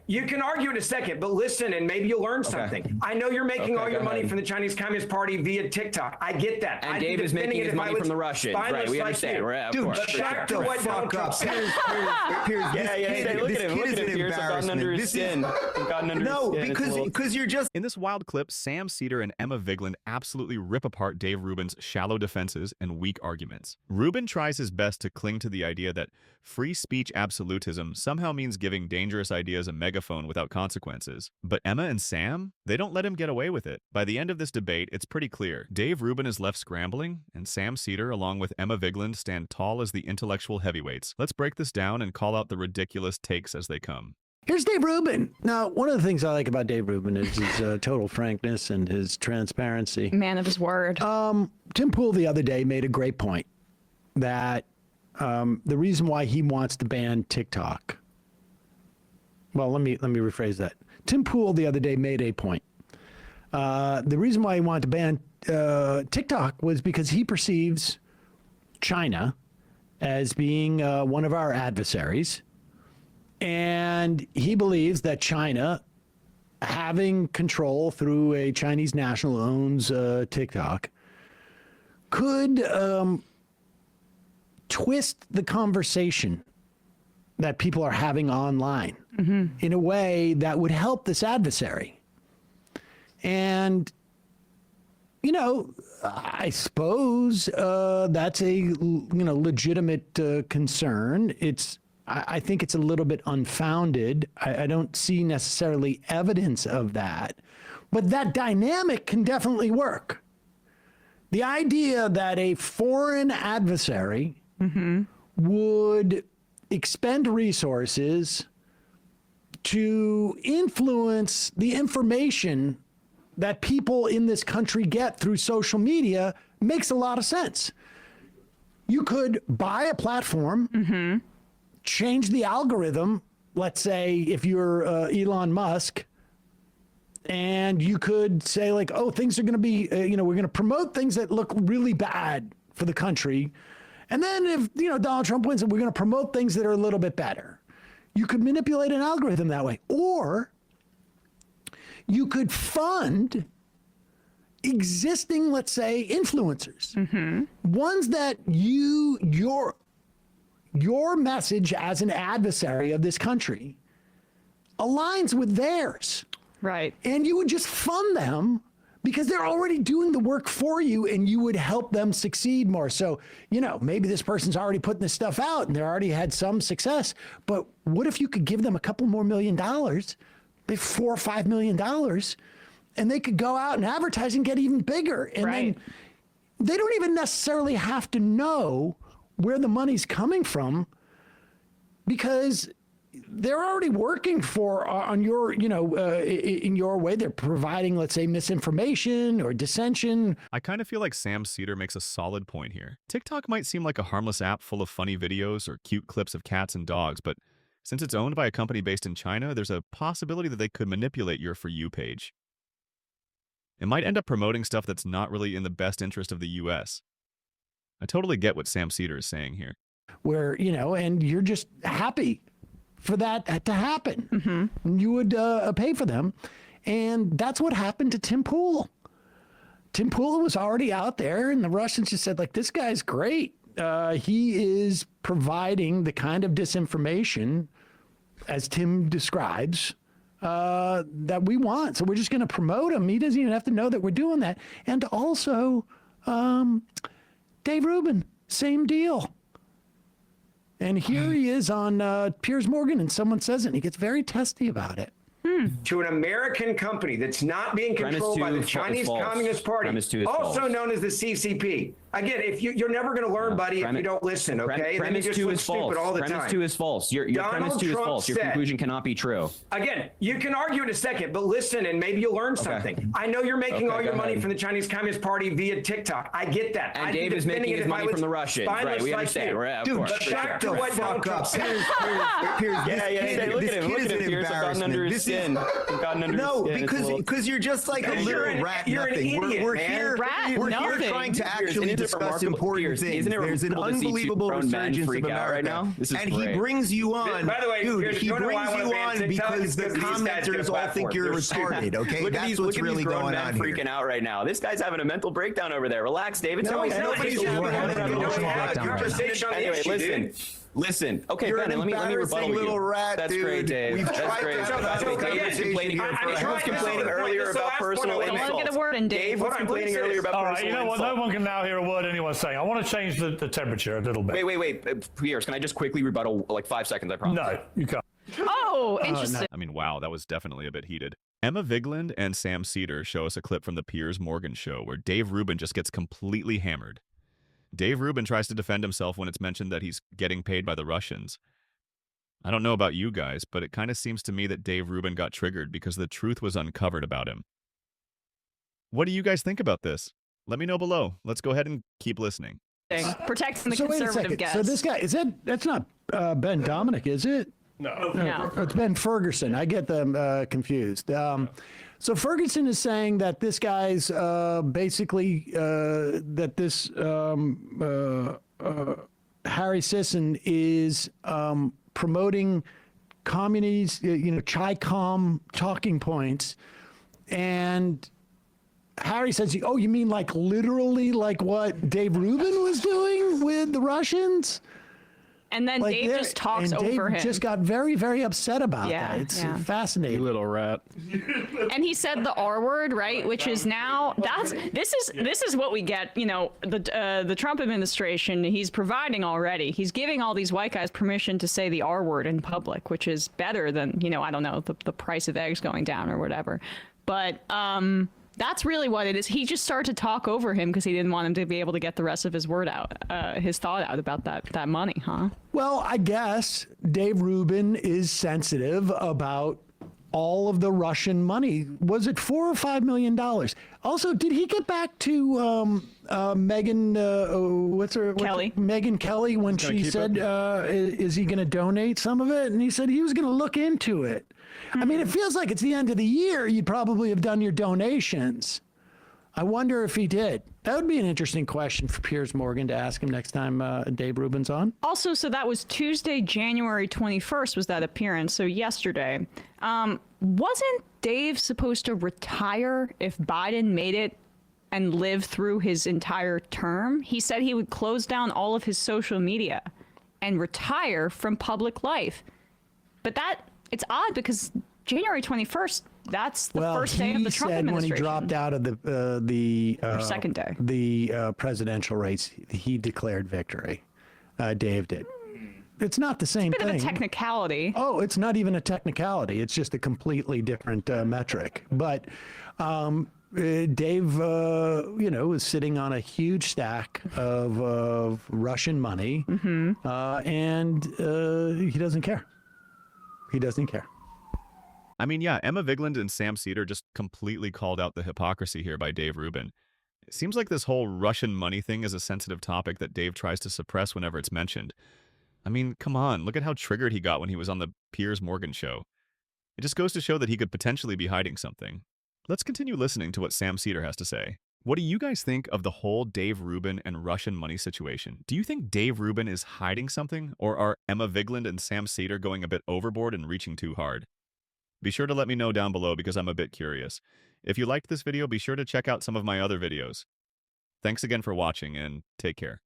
you can argue in a second, but listen, and maybe you'll learn something. I know you're making all your money from the Chinese Communist Party via TikTok. I get that. And Dave is making his money from the Russians. Right, we understand. Dude, shut the fuck up. Look at him. Pierce. I've gotten under his skin. No, because you're just... In this wild clip, Sam Seder and Emma Vigeland absolutely rip apart Dave Rubin's shallow defenses and weak arguments. Rubin tries his best to cling to the idea that free speech absolutism somehow means giving dangerous ideas a megaphone without consequences. But Emma and Sam, they don't let him get away with it. By the end of this debate, it's pretty clear. Dave Rubin is left scrambling, and Sam Seder, along with Emma Vigeland, stand tall as the intellectual heavyweights. Let's break this down and call out the ridiculous takes as they come. Here's Dave Rubin. Now, one of the things I like about Dave Rubin is his total frankness and his transparency. Man of his word. Tim Pool the other day made a great point that the reason why he wants to ban TikTok. Well, let me rephrase that. Tim Pool the other day made a point. The reason why he wanted to ban TikTok was because he perceives China as being one of our adversaries. And he believes that China, having control through a Chinese national owns TikTok, could twist the conversation that people are having online in a way that would help this adversary. And, you know, I suppose that's a legitimate concern. I think it's a little bit unfounded. I don't see necessarily evidence of that, but that dynamic can definitely work. The idea that a foreign adversary would expend resources to influence the information that people in this country get through social media makes a lot of sense. You could buy a platform, change the algorithm, let's say if you're Elon Musk, and you could say like, oh, things are going to be, we're going to promote things that look really bad for the country. And then if, Donald Trump wins, we're going to promote things that are a little bit better. You could manipulate an algorithm that way. Or you could fund existing, let's say, influencers, ones that your message as an adversary of this country aligns with theirs. Right. And you would just fund them because they're already doing the work for you and you would help them succeed more. So, maybe this person's already putting this stuff out and they already had some success, but what if you could give them a couple more $1 million, maybe $4 or $5 million, and they could go out and advertise and get even bigger. And then they don't even necessarily have to know where the money's coming from because they're already working on your, in your way. They're providing, let's say, misinformation or dissension. I kind of feel like Sam Seder makes a solid point here. TikTok might seem like a harmless app full of funny videos or cute clips of cats and dogs, but since it's owned by a company based in China, there's a possibility that they could manipulate your For You page. It might end up promoting stuff that's not really in the best interest of the US. I totally get what Sam Seder is saying here. Where, and you're just happy for that to happen. You would pay for them. And that's what happened to Tim Pool. Tim Pool was already out there and the Russians just said, like, this guy's great. He is providing the kind of disinformation, as Tim describes, that we want. So we're just going to promote him. He doesn't even have to know that we're doing that. And also, Dave Rubin, same deal. And here he is on Piers Morgan, and someone says it, and he gets very testy about it. To an American company that's not being controlled by the Chinese Communist Party, also known as the CCP. Again, if you're never going to learn, buddy, if you don't listen, okay? Premise 2 is false. Premise 2 is false. Your premise 2 is false. Your conclusion cannot be true. Again, you can argue in a second, but listen, and maybe you'll learn something. I know you're making all your money from the Chinese Communist Party via TikTok. I get that. And Dave is making his money from the Russians. Right, we understand. Dude, shut the fuck up. Look at him. Look at him. Pierce. I've gotten under his skin. No, because you're just like a little rat. You're an idiot, We're here trying to actually discuss important things. There's an unbelievable resurgence of America right now. This is and great. he brings you on. By the way, dude, he brings you on because the these guys get a commenters all think you're retarded. Okay, that's what's really going on here. Freaking out right now. This guy's having a mental breakdown over there. Relax, David. Nobody's having a conversation conversation on the anyway, issue, listen. Okay, You're Brandon, an let me rebuttal little you. rat, That's dude. great, Dave. We've That's tried great. to have a Dave's complaining earlier about personal Let insults. me get a word in, Dave. Dave was complaining earlier about All right, personal you know what? insults. No one can now hear a word anyone's saying. I want to change the temperature a little bit. Wait. Pierce, can I just quickly rebuttal like 5 seconds? I promise. No, you can't. Oh, interesting. I mean, wow, that was definitely a bit heated. Emma Vigeland and Sam Seder show us a clip from the Piers Morgan show where Dave Rubin just gets completely hammered. Dave Rubin tries to defend himself when it's mentioned that he's getting paid by the Russians. I don't know about you guys, but it kind of seems to me that Dave Rubin got triggered because the truth was uncovered about him. What do you guys think about this? Let me know below. Let's go ahead and keep listening. Protecting the So wait a conservative second. guest. So this guy, that's not Ben Dominic, is it? No. It's Ben Ferguson. I get them confused. So Ferguson is saying that this guy's basically that this Harry Sisson is promoting communities, Chi-Com talking points, and Harry says, "Oh, you mean like literally like what Dave Rubin was doing with the Russians?" And then Like Dave just talks and Dave over him. just got very, very upset about Yeah, that. It's yeah. fascinating. You little rat. And he said the R word, right? Which is now this is what we get. The Trump administration. He's providing already. He's giving all these white guys permission to say the R word in public, which is better than I don't know, the price of eggs going down or whatever. But that's really what it is. He just started to talk over him because he didn't want him to be able to get the rest of his word out, his thought out about that money, huh? Well, I guess Dave Rubin is sensitive about all of the Russian money. Was it $4 or $5 million? Also, did he get back to Megan? Kelly. Megan Kelly when she said, "Is he going to donate some of it?" And he said he was going to look into it. I mean, it feels like it's the end of the year. You'd probably have done your donations. I wonder if he did. That would be an interesting question for Piers Morgan to ask him next time Dave Rubin's on. Also, so that was Tuesday, January 21st was that appearance. So yesterday. Wasn't Dave supposed to retire if Biden made it and live through his entire term? He said he would close down all of his social media and retire from public life. But it's odd because January 21st, that's the first day of the Trump administration. When he dropped out of the second day, the presidential race, he declared victory. Dave did. It's not the same thing. It's a bit of a technicality. Oh, it's not even a technicality. It's just a completely different metric. But Dave, is sitting on a huge stack of Russian money, and he doesn't care. He doesn't care. I mean, yeah, Emma Vigeland and Sam Seder just completely called out the hypocrisy here by Dave Rubin. It seems like this whole Russian money thing is a sensitive topic that Dave tries to suppress whenever it's mentioned. I mean, come on, look at how triggered he got when he was on the Piers Morgan show. It just goes to show that he could potentially be hiding something. Let's continue listening to what Sam Seder has to say. What do you guys think of the whole Dave Rubin and Russian money situation? Do you think Dave Rubin is hiding something, or are Emma Vigeland and Sam Seder going a bit overboard and reaching too hard? Be sure to let me know down below because I'm a bit curious. If you liked this video, be sure to check out some of my other videos. Thanks again for watching and take care.